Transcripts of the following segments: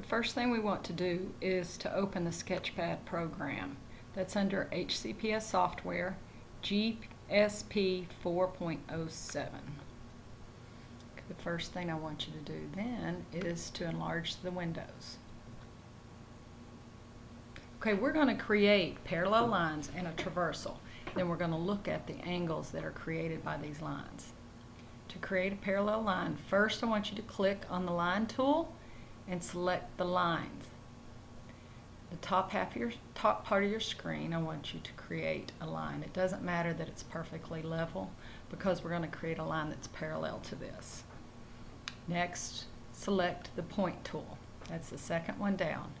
The first thing we want to do is to open the Sketchpad program. That's under HCPS software, GSP 4.07. The first thing I want you to do then is to enlarge the windows. Okay, we're going to create parallel lines and a traversal. Then we're going to look at the angles that are created by these lines. To create a parallel line, first I want you to click on the line tool and select the lines. The top part of your screen, I want you to create a line. It doesn't matter that it's perfectly level because we're going to create a line that's parallel to this. Next, select the point tool. That's the second one down.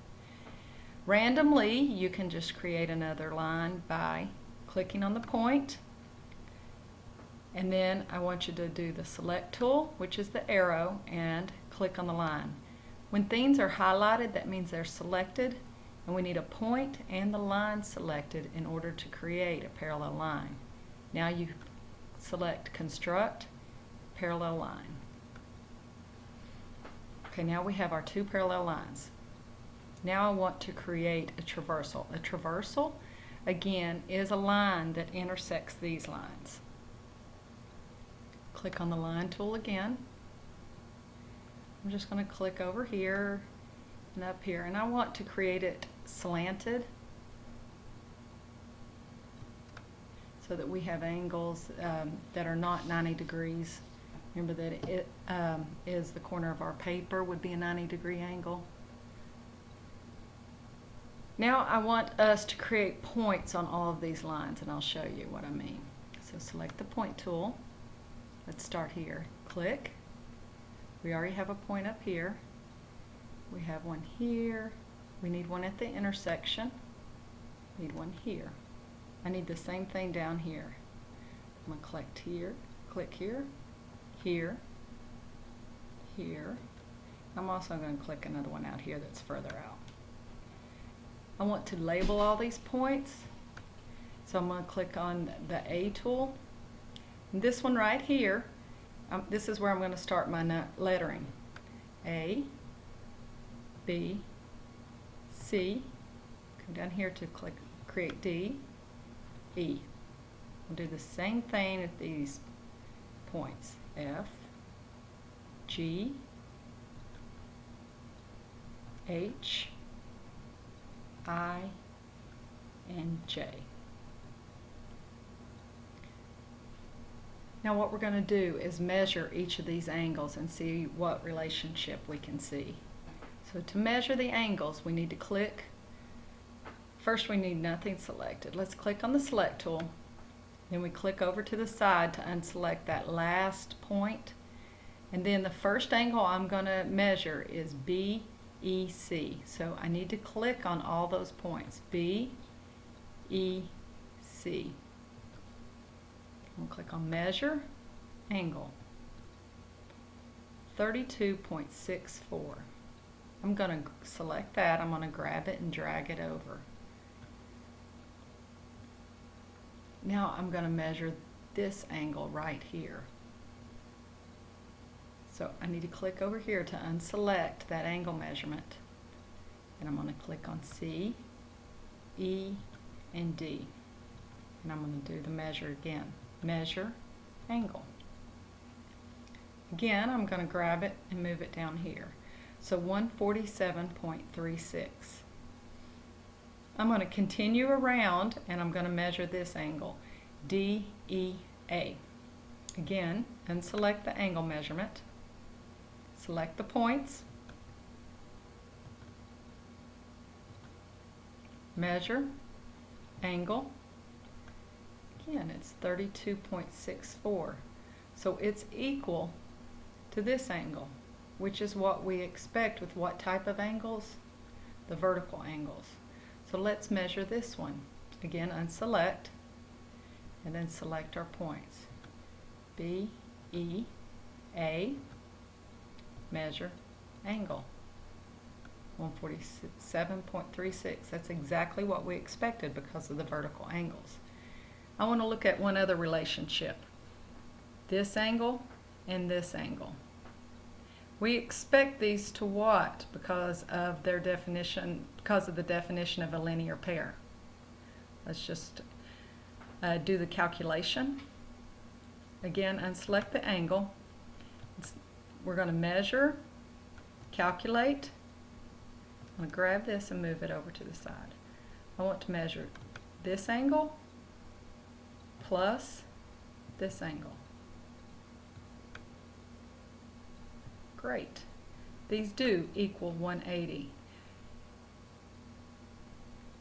Randomly, you can just create another line by clicking on the point, and then I want you to do the select tool, which is the arrow, and click on the line. When things are highlighted, that means they're selected, and we need a point and the line selected in order to create a parallel line. Now you select Construct Parallel Line. Okay, now we have our two parallel lines. Now I want to create a traversal. A traversal, again, is a line that intersects these lines. Click on the line tool again. I'm just going to click over here and up here, and I want to create it slanted so that we have angles that are not 90 degrees. Remember that it is the corner of our paper would be a 90-degree angle. Now I want us to create points on all of these lines, and I'll show you what I mean. So select the point tool. Let's start here. Click. We already have a point up here. We have one here. We need one at the intersection. Need one here. I need the same thing down here. I'm going to click here, here, here. I'm also going to click another one out here that's further out. I want to label all these points, so I'm going to click on the A tool. And this one right here, this is where I'm going to start my lettering. A, B, C. Come down here to click Create D, E. We'll do the same thing at these points. F, G, H, I, and J. Now what we're going to do is measure each of these angles and see what relationship we can see. So to measure the angles, we need to click. First, we need nothing selected. Let's click on the select tool. Then we click over to the side to unselect that last point. And then the first angle I'm going to measure is BEC. So I need to click on all those points. BEC. I'm going to click on Measure, Angle. 32.64. I'm going to select that. I'm going to grab it and drag it over. Now I'm going to measure this angle right here. So I need to click over here to unselect that angle measurement. And I'm going to click on C, E, and D. And I'm going to do the measure again. Measure, angle. Again, I'm going to grab it and move it down here. So 147.36. I'm going to continue around and I'm going to measure this angle, DEA. Again, unselect the angle measurement. Select the points. Measure, angle. Again, it's 32.64. So it's equal to this angle, which is what we expect with what type of angles? The vertical angles. So let's measure this one. Again, unselect, and then select our points. B, E, A, measure, angle. 147.36. That's exactly what we expected because of the vertical angles. I want to look at one other relationship. This angle and this angle. We expect these to what? Because of their definition, because of the definition of a linear pair. Let's just do the calculation. Again, unselect the angle. We're going to measure, calculate. I'm going to grab this and move it over to the side. I want to measure this angle plus this angle. Great. These do equal 180.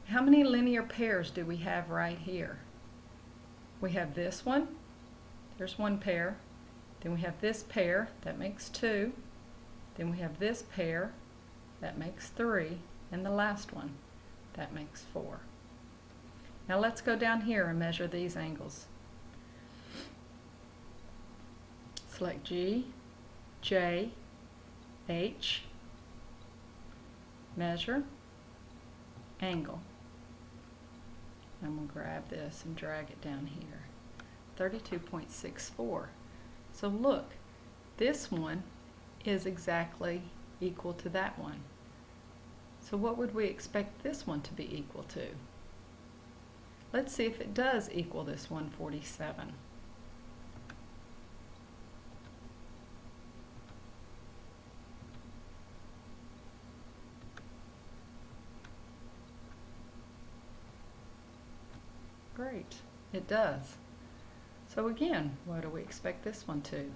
How many linear pairs do we have right here? We have this one. There's one pair. Then we have this pair. That makes 2. Then we have this pair. That makes 3. And the last one. That makes 4. Now let's go down here and measure these angles. Select G, J, H, measure, angle. I'm going to grab this and drag it down here. 32.64. So look, this one is exactly equal to that one. So what would we expect this one to be equal to? Let's see if it does equal this 147. Great, it does. So again, what do we expect this one to?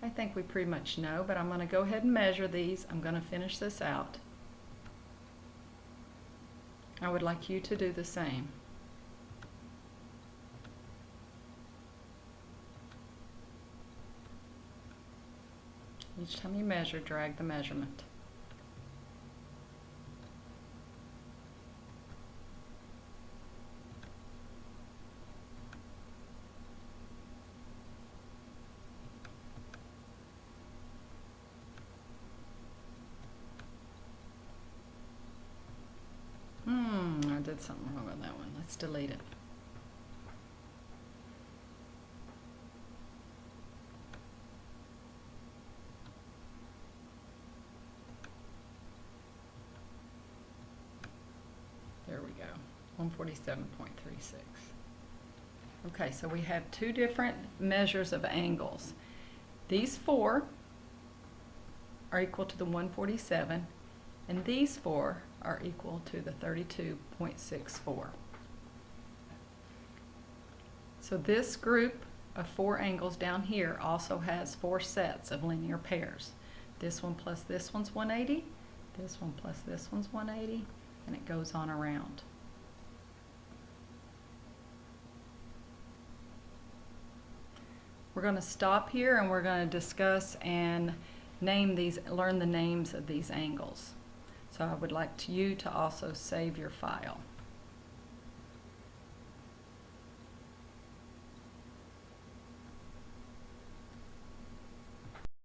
I think we pretty much know, but I'm going to go ahead and measure these. I'm going to finish this out. I would like you to do the same. Each time you measure, drag the measurement. I did something wrong with that one. Let's delete it. There we go, 147.36. Okay, so we have two different measures of angles. These 4 are equal to the 147, and these 4 are equal to the 32.64. So this group of 4 angles down here also has 4 sets of linear pairs. This one plus this one's 180, this one plus this one's 180, and it goes on around. We're going to stop here and we're going to discuss and name these, learn the names of these angles. So I would like you to also save your file.